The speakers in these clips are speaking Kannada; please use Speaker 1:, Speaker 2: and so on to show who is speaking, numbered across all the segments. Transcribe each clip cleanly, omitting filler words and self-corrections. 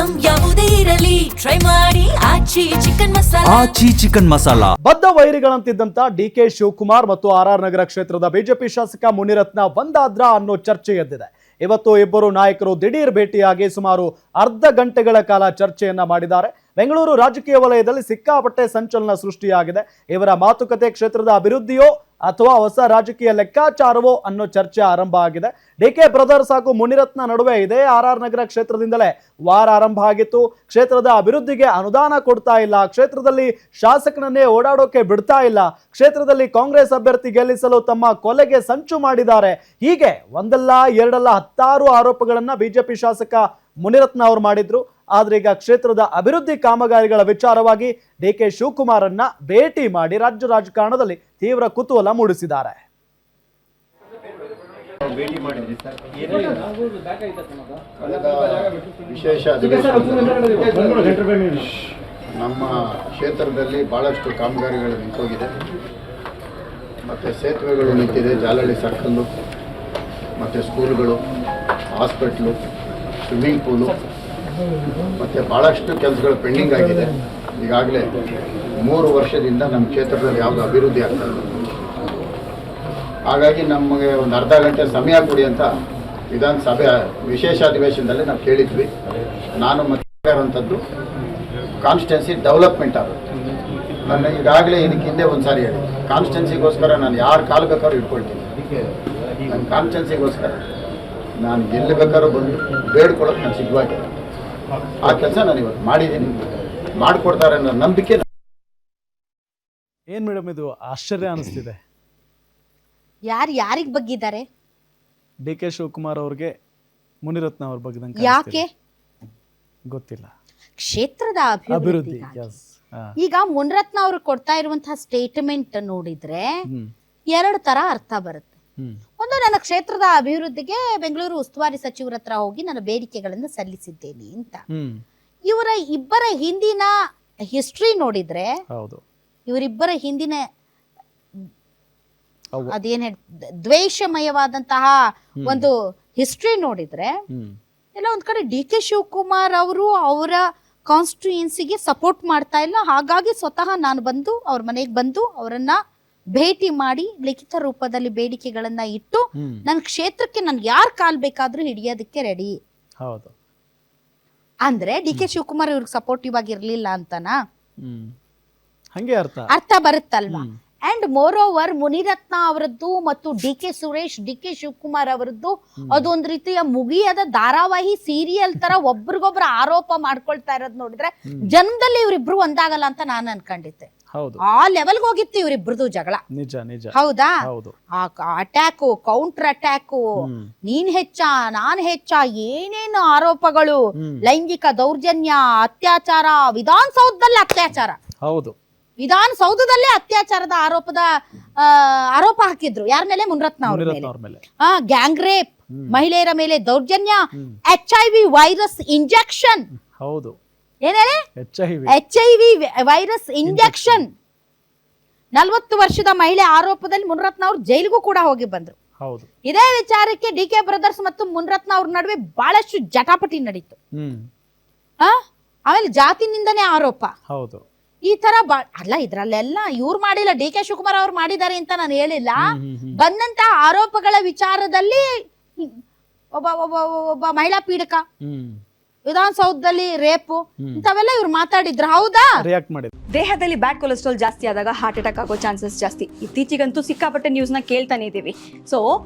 Speaker 1: ಐಟಂ ಯಾವುದೇ ಇರಲಿ ಟ್ರೈ ಮಾಡಿ ಆಚಿ ಚಿಕನ್ ಮಸಾಲಾ.
Speaker 2: ಬದ್ಧ ವೈರಿಗಳಂತಿದ್ದಂತ ಡಿಕೆ ಶಿವಕುಮಾರ್ ಮತ್ತು ಆರ್ ನಗರ ಕ್ಷೇತ್ರದ ಬಿಜೆಪಿ ಶಾಸಕ ಮುನಿರತ್ನ ಒಂದಾದ್ರ ಅನ್ನೋ ಚರ್ಚೆ ಎದ್ದಿದೆ. ಇವತ್ತು ಇಬ್ಬರು ನಾಯಕರು ದಿಢೀರ್ ಭೇಟಿಯಾಗಿ ಸುಮಾರು ಅರ್ಧ ಗಂಟೆಗಳ ಕಾಲ ಚರ್ಚೆಯನ್ನ ಮಾಡಿದ್ದಾರೆ. ಬೆಂಗಳೂರು ರಾಜಕೀಯ ವಲಯದಲ್ಲಿ ಸಿಕ್ಕಾಪಟ್ಟೆ ಸಂಚಲನ ಸೃಷ್ಟಿಯಾಗಿದೆ. ಇವರ ಮಾತುಕತೆ ಕ್ಷೇತ್ರದ ಅಭಿವೃದ್ಧಿಯೋ ಅಥವಾ ಹೊಸ ರಾಜಕೀಯ ಲೆಕ್ಕಾಚಾರವೋ ಅನ್ನೋ ಚರ್ಚೆ ಆರಂಭ ಆಗಿದೆ. ಡಿಕೆ ಬ್ರದರ್ಸ್ ಹಾಗೂ ಮುನಿರತ್ನ ನಡುವೆ ಇದೇ ಆರ್ ನಗರ ಕ್ಷೇತ್ರದಿಂದಲೇ ವಾರ ಆರಂಭ ಆಗಿತ್ತು. ಕ್ಷೇತ್ರದ ಅಭಿವೃದ್ಧಿಗೆ ಅನುದಾನ ಕೊಡ್ತಾ ಇಲ್ಲ, ಕ್ಷೇತ್ರದಲ್ಲಿ ಶಾಸಕನನ್ನೇ ಓಡಾಡೋಕೆ ಬಿಡ್ತಾ ಇಲ್ಲ, ಕ್ಷೇತ್ರದಲ್ಲಿ ಕಾಂಗ್ರೆಸ್ ಅಭ್ಯರ್ಥಿ ಗೆಲ್ಲಿಸಲು ತಮ್ಮ ಕೊಲೆಗೆ ಸಂಚು ಮಾಡಿದ್ದಾರೆ. ಹೀಗೆ ಒಂದಲ್ಲ ಎರಡಲ್ಲ 10 ಆರೋಪಗಳನ್ನ ಬಿಜೆಪಿ ಶಾಸಕ ಮುನಿರತ್ನ ಅವರು ಮಾಡಿದ್ರು. ಆದ್ರೆ ಈಗ ಕ್ಷೇತ್ರದ ಅಭಿವೃದ್ಧಿ ಕಾಮಗಾರಿಗಳ ವಿಚಾರವಾಗಿ ಡಿಕೆ ಶಿವಕುಮಾರನ್ನ ಭೇಟಿ ಮಾಡಿ ರಾಜ್ಯ ರಾಜಕಾರಣದಲ್ಲಿ ತೀವ್ರ ಕುತೂಹಲ ಮೂಡಿಸಿದ್ದಾರೆ.
Speaker 3: ವಿಶೇಷ ನಮ್ಮ ಕ್ಷೇತ್ರದಲ್ಲಿ ಬಹಳಷ್ಟು ಕಾಮಗಾರಿಗಳು ನಿಂತೋಗಿದೆ. ಮತ್ತು ಸೇತುವೆಗಳು ನಿಂತಿದೆ, ಜಾಲಹಳ್ಳಿ ಸರ್ಕಲ್ಲು, ಮತ್ತು ಸ್ಕೂಲ್ಗಳು, ಹಾಸ್ಪಿಟ್ಲು, ಸ್ವಿಮ್ಮಿಂಗ್ ಪೂಲು, ಮತ್ತು ಭಾಳಷ್ಟು ಕೆಲಸಗಳು ಪೆಂಡಿಂಗ್ ಆಗಿದೆ. ಈಗಾಗಲೇ 3 ವರ್ಷದಿಂದ ನಮ್ಮ ಕ್ಷೇತ್ರದಲ್ಲಿ ಯಾವುದು ಅಭಿವೃದ್ಧಿ ಆಗ್ತಾ ಇಲ್ಲ. ಹಾಗಾಗಿ ನಮಗೆ ಒಂದು ಅರ್ಧ ಗಂಟೆ ಸಮಯ ಕೊಡಿ ಅಂತ ವಿಧಾನಸಭೆ ವಿಶೇಷ ಅಧಿವೇಶನದಲ್ಲಿ ನಾವು ಕೇಳಿದ್ವಿ. ನಾನು ಮತ್ತು ಕಾನ್ಸ್ಟಿಟ್ಯೂನ್ಸಿ ಡೆವಲಪ್ಮೆಂಟ್ ಆಗುತ್ತೆ. ನಾನು ಈಗಾಗಲೇ ಇದಕ್ಕೆ ಹಿಂದೆ ಒಂದು ಸಾರಿ ಹೇಳಿ, ಕಾನ್ಸ್ಟಿಟ್ಯೂನ್ಸಿಗೋಸ್ಕರ ನಾನು ಯಾರು ಕಾಲು ಬೇಕಾದ್ರೂ ಇಟ್ಕೊಳ್ತೀನಿ. ನನ್ನ ಕಾನ್ಸ್ಟಿಟ್ಯೂನ್ಸಿಗೋಸ್ಕರ ನಾನು ಎಲ್ಲಿ ಬೇಕಾದ್ರೂ ಬಂದು ಬೇಡ್ಕೊಳ್ಳೋಕೆ ನಾನು ಸಿದ್ಧವಾಗಿಲ್ಲ. ಆ ಕೆಲಸ ನಾನು ಇವತ್ತು ಮಾಡಿದ್ದೀನಿ, ಮಾಡಿಕೊಡ್ತಾರೆ ಅನ್ನೋ ನಂಬಿಕೆ.
Speaker 2: ಏನ್ ಮೇಡಮ್ ಇದು ಆಶ್ಚರ್ಯ ಅನಿಸ್ತಿದೆ.
Speaker 4: ಯಾರಿಗೆ ಬಗ್ಗಿದ್ದಾರೆ?
Speaker 2: ಡಿ ಕೆ ಶಿವಕುಮಾರ್ ಅವ್ರಿಗೆ ಮುನಿರತ್ನ ಅವ್ರ ಬಗ್ಗೆ
Speaker 4: ಯಾಕೆ
Speaker 2: ಗೊತ್ತಿಲ್ಲ.
Speaker 4: ಕ್ಷೇತ್ರದ ಅಭಿವೃದ್ಧಿ. ಈಗ ಮುನಿರತ್ನ ಅವರು ಕೊಡ್ತಾ ಇರುವಂತಹ ಸ್ಟೇಟ್ಮೆಂಟ್ ನೋಡಿದ್ರೆ 2 ತರ ಅರ್ಥ ಬರುತ್ತೆ. ಒಂದು, ನನ್ನ ಕ್ಷೇತ್ರದ ಅಭಿವೃದ್ಧಿಗೆ ಬೆಂಗಳೂರು ಉಸ್ತುವಾರಿ ಸಚಿವರ ಹತ್ರ ಹೋಗಿ ನನ್ನ ಬೇಡಿಕೆಗಳನ್ನು ಸಲ್ಲಿಸಿದ್ದೇನೆ ಅಂತ. ಇವರ ಇಬ್ಬರ ಹಿಂದಿನ ಹಿಸ್ಟ್ರಿ ನೋಡಿದ್ರೆ, ಇವರಿಬ್ಬರ ಹಿಂದಿನ ಅದೇನ ದ್ವೇಷಮಯವಾದಂತಹ ಒಂದು ಹಿಸ್ಟ್ರಿ ನೋಡಿದ್ರೆ ಎಲ್ಲ ಒಂದ್ ಕಡೆ ಡಿ ಕೆ ಶಿವಕುಮಾರ್ ಅವರು ಅವರ ಕಾನ್ಸ್ಟಿಟ್ಯೂಯೆನ್ಸಿಗೆ ಸಪೋರ್ಟ್ ಮಾಡ್ತಾ ಇಲ್ಲ. ಹಾಗಾಗಿ ಸ್ವತಃ ನಾನು ಬಂದು ಅವ್ರ ಮನೆಗೆ ಬಂದು ಅವರನ್ನ ಭೇಟಿ ಮಾಡಿ ಲಿಖಿತ ರೂಪದಲ್ಲಿ ಬೇಡಿಕೆಗಳನ್ನ ಇಟ್ಟು ನನ್ನ ಕ್ಷೇತ್ರಕ್ಕೆ ನನ್ ಯಾರ್ ಕಾಲ್ ಬೇಕಾದ್ರೂ ಹಿಡಿಯೋದಕ್ಕೆ ರೆಡಿ. ಅಂದ್ರೆ ಡಿ ಕೆ ಶಿವಕುಮಾರ್ ಇವ್ರಿಗೆ ಸಪೋರ್ಟಿವ್ ಆಗಿರ್ಲಿಲ್ಲ ಅಂತನಾ?
Speaker 2: ಹಂಗೆ
Speaker 4: ಅರ್ಥ ಬರುತ್ತಲ್ವಾ? ಅಂಡ್ ಮೋರ್ ಓವರ್ ಮುನಿರತ್ನ ಅವರದ್ದು ಮತ್ತು D K Suresh, D K Shivakumar ಅವರದ್ದು ಅದೊಂದ್ ರೀತಿಯ ಮುಗಿಯದ ಧಾರಾವಾಹಿ ಸೀರಿಯಲ್ ತರ ಒಬ್ರಿಗೊಬ್ರು ಆರೋಪ ಮಾಡ್ಕೊಳ್ತಾ ಇರೋದ್ ನೋಡಿದ್ರೆ ಜನ್ಮದಲ್ಲಿ ಇವರಿಬ್ರು ಒಂದಾಗಲ್ಲ ಅಂತ ನಾನು ಅನ್ಕೊಂಡಿದ್ದೆ. ಆ ಲೆವೆಲ್ಗೆ ಹೋಗಿತ್ತು ಇವರಿಬ್ರದು ಜಗಳ. ಹೌದಾ? ಅಟ್ಯಾಕು, ಕೌಂಟರ್ ಅಟ್ಯಾಕು, ನೀನ್ ಹೆಚ್ಚ ನಾನ್ ಹೆಚ್ಚ, ಏನೇನು ಆರೋಪಗಳು, ಲೈಂಗಿಕ ದೌರ್ಜನ್ಯ, ಅತ್ಯಾಚಾರ, ವಿಧಾನಸೌಧದಲ್ಲಿ ಅತ್ಯಾಚಾರ. ವಿಧಾನಸೌಧದಲ್ಲೇ ಅತ್ಯಾಚಾರದ ಆರೋಪ ಹಾಕಿದ್ರು. ಯಾರ ಮೇಲೆ? ಮುನಿರತ್ನ ಅವ್ರ ಮೇಲೆ. ಗ್ಯಾಂಗ್ ರೇಪ್, ಮಹಿಳೆಯರ ಮೇಲೆ ದೌರ್ಜನ್ಯ, HIV ವೈರಸ್ ಇಂಜೆಕ್ಷನ್. ಏನೇಳಿ? HIV virus injection. 40 ವರ್ಷದ ಮಹಿಳೆ ಆರೋಪದಲ್ಲಿ ಮುನಿರತ್ನ ಅವ್ರು ಜೈಲಿಗೂ ಕೂಡ ಹೋಗಿ ಬಂದ್ರು. ಇದೇ ವಿಚಾರಕ್ಕೆ ಡಿ ಕೆ ಬ್ರದರ್ಸ್ ಮತ್ತು ಮುನಿರತ್ನ ಅವ್ರ ನಡುವೆ ಬಹಳಷ್ಟು ಜಟಾಪಟಿ ನಡೀತು. ಆಮೇಲೆ ಜಾತಿನಿಂದನೇ ಆರೋಪ. ಈ ತರ ಅಲ್ಲ, ಇದ್ರಲ್ಲೆಲ್ಲ ಇವ್ರು ಮಾಡಿಲ್ಲ, ಡಿ ಕೆ ಶಿವಕುಮಾರ್ ಅವ್ರು ಮಾಡಿದ್ದಾರೆ ಅಂತ ನಾನು ಹೇಳಿಲ್ಲ. ಬಂದಂತ ಆರೋಪಗಳ ವಿಚಾರದಲ್ಲಿ ಒಬ್ಬ ಮಹಿಳಾ ಪೀಡಕ, ವಿಧಾನಸೌಧದಲ್ಲಿ ರೇಪು, ಇಂಥವೆಲ್ಲ ಇವ್ರು ಮಾತಾಡಿದ್ರು. ಹೌದಾ?
Speaker 5: ದೇಹದಲ್ಲಿ ಬ್ಯಾಡ್ ಕೊಲೆಸ್ಟ್ರಾಲ್ ಜಾಸ್ತಿ ಆದಾಗ ಹಾರ್ಟ್ ಅಟ್ಯಾಕ್ ಆಗೋ ಚಾನ್ಸಸ್ ಜಾಸ್ತಿ. ಇತ್ತೀಚೆಗಂತೂ ಸಿಕ್ಕಾಪಟ್ಟೆ ನ್ಯೂಸ್ನ ಕೇಳ್ತಾನೆ ಇದ್ದೀವಿ. ಸೊ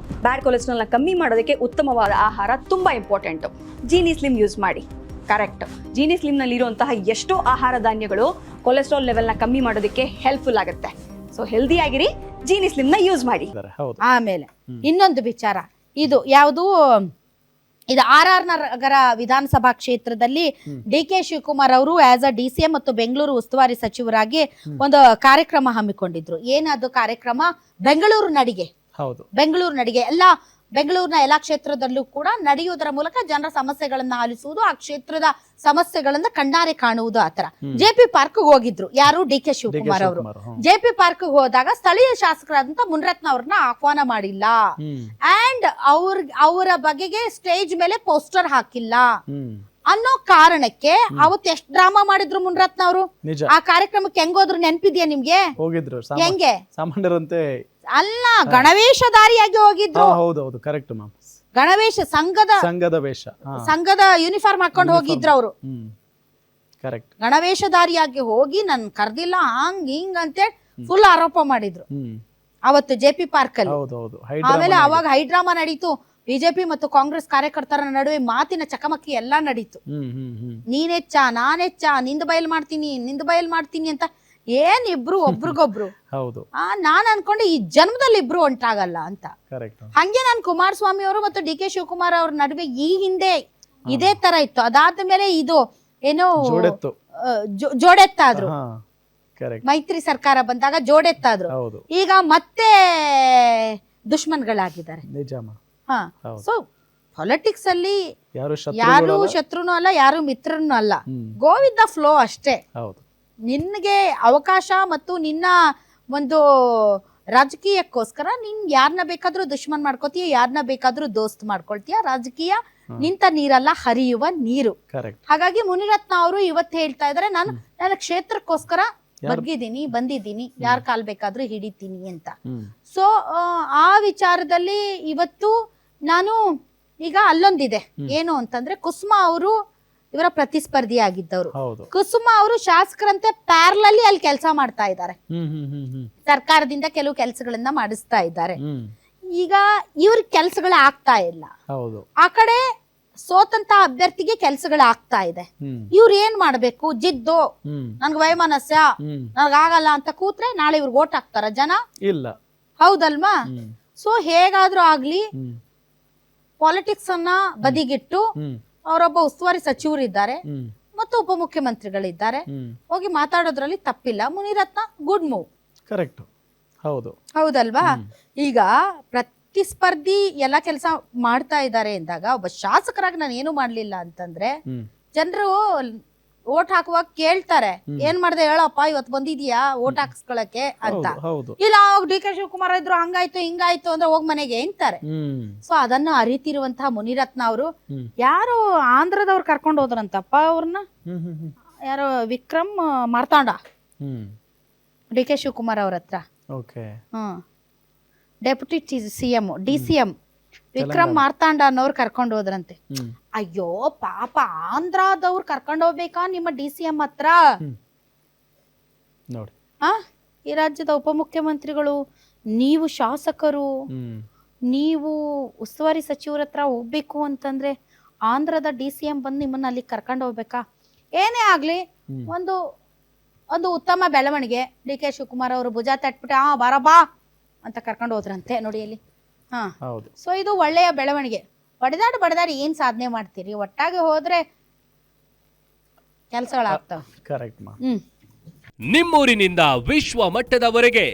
Speaker 5: ಬ್ಯಾಡ್ ಕೊಲೆಸ್ಟ್ರಾಲ್ನ ಕಮ್ಮಿ ಮಾಡೋದಕ್ಕೆ ಉತ್ತಮವಾದ ಆಹಾರ ತುಂಬಾ ಇಂಪಾರ್ಟೆಂಟ್. ಜೀನಿ ಸ್ಲಿಮ್ ಯೂಸ್ ಮಾಡಿ. ಕರೆಕ್ಟ್. ಜೀನಿ ಸ್ಲಿಮ್ನಲ್ಲಿ ಇರುವಂತಹ ಎಷ್ಟೋ ಆಹಾರ ಧಾನ್ಯಗಳು ಕೊಲೆಸ್ಟ್ರಾಲ್ ಲೆವೆಲ್ನ ಕಮ್ಮಿ ಮಾಡೋದಕ್ಕೆ ಹೆಲ್ಪ್ಫುಲ್ ಆಗುತ್ತೆ. ಸೊ ಹೆಲ್ದಿ ಆಗಿರಿ, ಜೀನಿ ಸ್ಲಿಮ್ನ ಯೂಸ್ ಮಾಡಿ.
Speaker 4: ಆಮೇಲೆ ಇನ್ನೊಂದು ವಿಚಾರ, ಇದು ಯಾವುದು, ಇದು ಆರ್ ನಗರ ವಿಧಾನಸಭಾ ಕ್ಷೇತ್ರದಲ್ಲಿ ಡಿ ಕೆ ಶಿವಕುಮಾರ್ ಅವರು ಆಸ್ ಅ DCM ಮತ್ತು ಬೆಂಗಳೂರು ಉಸ್ತುವಾರಿ ಸಚಿವರಾಗಿ ಒಂದು ಕಾರ್ಯಕ್ರಮ ಹಮ್ಮಿಕೊಂಡಿದ್ರು. ಏನದು ಕಾರ್ಯಕ್ರಮ? ಬೆಂಗಳೂರು ನಡಿಗೆ. ಬೆಂಗಳೂರು ನಡಿಗೆ ಬೆಂಗಳೂರಿನ ಎಲ್ಲಾ ಕ್ಷೇತ್ರದಲ್ಲೂ ಕೂಡ ನಡೆಯುವುದರ ಮೂಲಕ ಜನರ ಸಮಸ್ಯೆಗಳನ್ನ ಆಲಿಸುವುದು, ಆ ಕ್ಷೇತ್ರದ ಸಮಸ್ಯೆಗಳನ್ನ ಕಣ್ಣಾರೆ ಕಾಣುವುದು. ಆತರ JP ಪಾರ್ಕ್ ಹೋಗಿದ್ರು. ಯಾರು? ಡಿ ಕೆ ಶಿವಕುಮಾರ್ ಅವರು. JP ಪಾರ್ಕ್ ಹೋದಾಗ ಸ್ಥಳೀಯ ಶಾಸಕರಾದಂತ ಮುನಿರತ್ನ ಅವ್ರನ್ನ ಆಹ್ವಾನ ಮಾಡಿಲ್ಲ. ಅಂಡ್ ಅವರ ಬಗೆಗೆ ಸ್ಟೇಜ್ ಮೇಲೆ ಪೋಸ್ಟರ್ ಹಾಕಿಲ್ಲ. ಅನ್ನೋ ಕಾರಣಕ್ಕೆ ಅವತ್ತು ಎಷ್ಟು ಡ್ರಾಮಾ ಮಾಡಿದ್ರು ಮುನಿರತ್ನ ಅವರು.
Speaker 2: ನಿಜ.
Speaker 4: ಆ ಕಾರ್ಯಕ್ರಮಕ್ಕೆ ಹೆಂಗೋದ್ರು ನೆನ್ಪಿದ್ಯಾ ನಿಮ್ಗೆ?
Speaker 2: ಹೋಗಿದ್ರು
Speaker 4: ಹೆಂಗೆ?
Speaker 2: ಸಾಮಾನ್ಯರಂತೆ
Speaker 4: ಅಲ್ಲ, ಗಣವೇಶಧಾರಿಯಾಗಿ ಹೋಗಿದ್ರು.
Speaker 2: ಹೌದೌದು, ಕರೆಕ್ಟ್ ಮ್ಯಾಮ್.
Speaker 4: ಗಣವೇಶ ಸಂಘದ
Speaker 2: ವೇಷ,
Speaker 4: ಸಂಘದ ಯೂನಿಫಾರ್ಮ್ ಹಾಕೊಂಡು ಹೋಗಿದ್ರು ಅವರು.
Speaker 2: ಕರೆಕ್ಟ್.
Speaker 4: ಗಣವೇಶಧಾರಿಯಾಗಿ ಹೋಗಿ ನನ್ ಕರ್ದಿಲ್ಲ ಹಂಗ್ ಹಿಂಗ್ ಅಂತೇಳಿ ಫುಲ್ ಆರೋಪ ಮಾಡಿದ್ರು ಅವತ್ತು JP ಪಾರ್ಕ್ ಅಲ್ಲಿ. ಆಮೇಲೆ ಅವಾಗ ಹೈಡ್ರಾಮಾ ನಡೀತು. ಬಿಜೆಪಿ ಮತ್ತು ಕಾಂಗ್ರೆಸ್ ಕಾರ್ಯಕರ್ತರ ನಡುವೆ ಮಾತಿನ ಚಕಮಕಿ ಎಲ್ಲಾ ನಡೀತು. ನೀನೆಚ್ಚ ನಾನೆಚ್ಚ, ನಿಂದ ಬಯಲ್ ಮಾಡ್ತೀನಿ ಅಂತ ಏನ್ ಇಬ್ರು ಒಬ್ರಿಗೊಬ್ರು.
Speaker 2: ಹೌದು.
Speaker 4: ನಾನ್ ಅನ್ಕೊಂಡೆ ಈ ಜನ್ಮದಲ್ಲಿ ಇಬ್ರು ಒಂಟಾಗಲ್ಲ ಅಂತ.
Speaker 2: ಕರೆಕ್ಟ್.
Speaker 4: ಹಂಗೆ ನಾನು ಕುಮಾರಸ್ವಾಮಿ ಅವರು ಮತ್ತು DK ಶಿವಕುಮಾರ್ ಅವ್ರ ನಡುವೆ ಈ ಹಿಂದೆ ಇದೇ ತರ ಇತ್ತು. ಅದಾದ ಮೇಲೆ ಇದು ಏನೋ ಜೋಡೆತ್ತಾದ್ರು. ಮೈತ್ರಿ ಸರ್ಕಾರ ಬಂದಾಗ ಜೋಡೆತ್ತಾದ್ರು. ಈಗ ಮತ್ತೆ ದುಶ್ಮನ್ಗಳಾಗಿದ್ದಾರೆ. ಸೊ ಪಾಲಿಟಿಕ್ಸ್ ಅಲ್ಲಿ ಯಾರು ಶತ್ರುನು ಅಲ್ಲ, ಯಾರು ಮಿತ್ರನು ಅಲ್ಲ. ಗೋ ವಿತ್ ದ ಫ್ಲೋ ಅಷ್ಟೇ. ನಿನ್ಗೆ ಅವಕಾಶ ಮತ್ತು ನಿನ್ನ ಒಂದು ರಾಜಕೀಯಕ್ಕೋಸ್ಕರ ನೀನ್ ಯಾರನ್ನ ಬೇಕಾದ್ರೂ ದುಶ್ಮನ್ ಮಾಡ್ಕೋತೀಯ, ಯಾರನ್ನ ಬೇಕಾದ್ರೂ ದೋಸ್ತ್ ಮಾಡ್ಕೊಳ್ತೀಯ. ರಾಜಕೀಯ ನಿಂತ ನೀರಲ್ಲ, ಹರಿಯುವ ನೀರು. ಹಾಗಾಗಿ ಮುನಿರತ್ನ ಅವರು ಇವತ್ತು ಹೇಳ್ತಾ ಇದಾರೆ, ನನ್ನ ಕ್ಷೇತ್ರಕ್ಕೋಸ್ಕರ ಬಂದಿದ್ದೀನಿ, ಯಾರ್ ಕಾಲ್ ಬೇಕಾದ್ರೂ ಹಿಡಿತೀನಿ ಅಂತ. ಸೊ ಆ ವಿಚಾರದಲ್ಲಿ ಇವತ್ತು ನಾನು ಈಗ ಅಲ್ಲೊಂದಿದೆ ಏನು ಅಂತಂದ್ರೆ, ಕುಸುಮಾ ಅವರು ಇವರ ಪ್ರತಿಸ್ಪರ್ಧಿ ಆಗಿದ್ದವರು. ಕುಸುಮಾ ಅವರು ಶಾಸಕರಂತೆ ಪ್ಯಾರಲಲ್ಲಿ ಅಲ್ಲಿ ಕೆಲಸ ಮಾಡ್ತಾ ಇದ್ದಾರೆ. ಸರ್ಕಾರದಿಂದ ಕೆಲವು ಕೆಲಸಗಳನ್ನ ಮಾಡಿಸ್ತಾ ಇದ್ದಾರೆ. ಈಗ ಇವ್ರ ಕೆಲ್ಸಗಳು ಆಗ್ತಾ ಇಲ್ಲ. ಆ ಕಡೆ ಸೋತಂತ ಅಭ್ಯರ್ಥಿಗೆ ಕೆಲ್ಸಗಳು ಆಗ್ತಾ ಇದೆ. ಇವ್ರು ಏನ್ ಮಾಡ್ಬೇಕು? ಜಿದ್ದು, ನನ್ಗೆ ವೈಮನಸ್ಯ, ನನ್ಗಾಗಲ್ಲ ಅಂತ ಕೂತ್ರೆ ನಾಳೆ ಇವ್ರಿಗೆ ಓಟ್ ಹಾಕ್ತಾರ ಜನ? ಇಲ್ಲ. ಹೌದಲ್ವಾ? ಸೊ ಹೇಗಾದ್ರೂ ಆಗ್ಲಿ ಪಾಲಿಟಿಕ್ಸ್ ಅನ್ನ ಬದಿಗಿಟ್ಟು ಅವರೊಬ್ಬ ಉಸ್ತುವಾರಿ ಸಚಿವರು ಇದ್ದಾರೆ ಮತ್ತು ಉಪಮುಖ್ಯಮಂತ್ರಿಗಳಿದ್ದಾರೆ, ಹೋಗಿ ಮಾತಾಡೋದ್ರಲ್ಲಿ ತಪ್ಪಿಲ್ಲ. Munirathna good move. ಕರೆಕ್ಟ್. ಹೌದಲ್ವಾ? ಈಗ ಪ್ರತಿಸ್ಪರ್ಧಿ ಎಲ್ಲ ಕೆಲಸ ಮಾಡ್ತಾ ಇದ್ದಾರೆ ಎಂದಾಗ ಒಬ್ಬ ಶಾಸಕರಾಗಿ ನಾನು ಏನು ಮಾಡ್ಲಿಲ್ಲ ಅಂತಂದ್ರೆ ಜನರು ಓಟ್ ಹಾಕುವಾಗ ಕೇಳ್ತಾರೆ, ಏನ್ ಮಾಡ್ದೆ ಹೇಳಪ್ಪ, ಇವತ್ತು ಬಂದಿದ್ಯಾ ಓಟ್ ಹಾಕ್ಸ್ಕೊಳಕ್ಕೆ ಅಂತ. ಇಲ್ಲ DK ಶಿವಕುಮಾರ್ ಇದ್ರು ಹಂಗಾಯ್ತು ಹಿಂಗಾಯ್ತು ಅಂದ್ರೆ ಹೋಗ್ ಮನೆಗೆ ಅಂತಾರೆ. ಸೊ ಅದನ್ನ ಅರಿತಿರುವಂತಹ ಮುನಿರತ್ನ ಅವರು ಯಾರು ಆಂಧ್ರದವ್ರು ಕರ್ಕೊಂಡು ಹೋದ್ರಂತಪ್ಪ ಅವ್ರನ್ನ, ಯಾರೋ ವಿಕ್ರಮ್ ಮಾರ್ತಾಂಡ, DK ಶಿವಕುಮಾರ್ ಅವ್ರ ಹತ್ರ ಡೆಪ್ಯೂಟಿ CM DCM ವಿಕ್ರಮ್ ಮಾರ್ತಾಂಡ ಅನ್ನೋರು ಕರ್ಕೊಂಡು ಹೋದ್ರಂತೆ. ಅಯ್ಯೋ ಪಾಪ, ಆಂಧ್ರದವ್ರು ಕರ್ಕೊಂಡು ಹೋಗ್ಬೇಕಾ ನಿಮ್ಮ DCM ಹತ್ರ? ಈ ರಾಜ್ಯದ ಉಪಮುಖ್ಯಮಂತ್ರಿಗಳು, ನೀವು ಶಾಸಕರು, ನೀವು ಉಸ್ತುವಾರಿ ಸಚಿವರ ಹತ್ರ ಹೋಗ್ಬೇಕು ಅಂತಂದ್ರೆ ಆಂಧ್ರದ DCM ಬಂದು ನಿಮ್ಮನ್ನ ಅಲ್ಲಿ ಕರ್ಕೊಂಡು ಹೋಗ್ಬೇಕಾ? ಏನೇ ಆಗ್ಲಿ ಒಂದು ಉತ್ತಮ ಬೆಳವಣಿಗೆ. DK ಶಿವಕುಮಾರ್ ಅವರು ಭುಜ ತಟ್ಬಿಟ್ಟು ಬಾರಬಾ ಅಂತ ಕರ್ಕೊಂಡು ಹೋದ್ರಂತೆ ನೋಡಿ ಅಲ್ಲಿ. ಸೊ ಇದು ಒಳ್ಳೆಯ ಬೆಳವಣಿಗೆ. ಬಡದಾಡಿ ಏನ್ ಸಾಧನೆ ಮಾಡ್ತೀರಿ? ಒಟ್ಟಾಗಿ ಹೋದ್ರೆ ಕೆಲಸಗಳಾಗ್ತಾವ.
Speaker 6: ನಿಮ್ಮೂರಿನಿಂದ ವಿಶ್ವ ಮಟ್ಟದವರೆಗೆ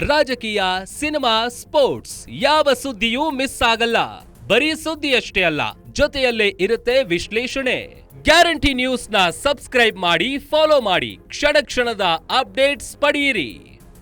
Speaker 6: ರಾಜಕೀಯ, ಸಿನಿಮಾ, ಸ್ಪೋರ್ಟ್ಸ್ ಯಾವ ಸುದ್ದಿಯೂ ಮಿಸ್ ಆಗಲ್ಲ. ಬರೀ ಸುದ್ದಿಯಷ್ಟೇ ಅಲ್ಲ, ಜೊತೆಯಲ್ಲೇ ಇರುತ್ತೆ ವಿಶ್ಲೇಷಣೆ. ಗ್ಯಾರಂಟಿ ನ್ಯೂಸ್ ನ ಸಬ್ಸ್ಕ್ರೈಬ್ ಮಾಡಿ, ಫಾಲೋ ಮಾಡಿ, ಕ್ಷಣ ಕ್ಷಣದ ಅಪ್ಡೇಟ್ಸ್ ಪಡೆಯಿರಿ.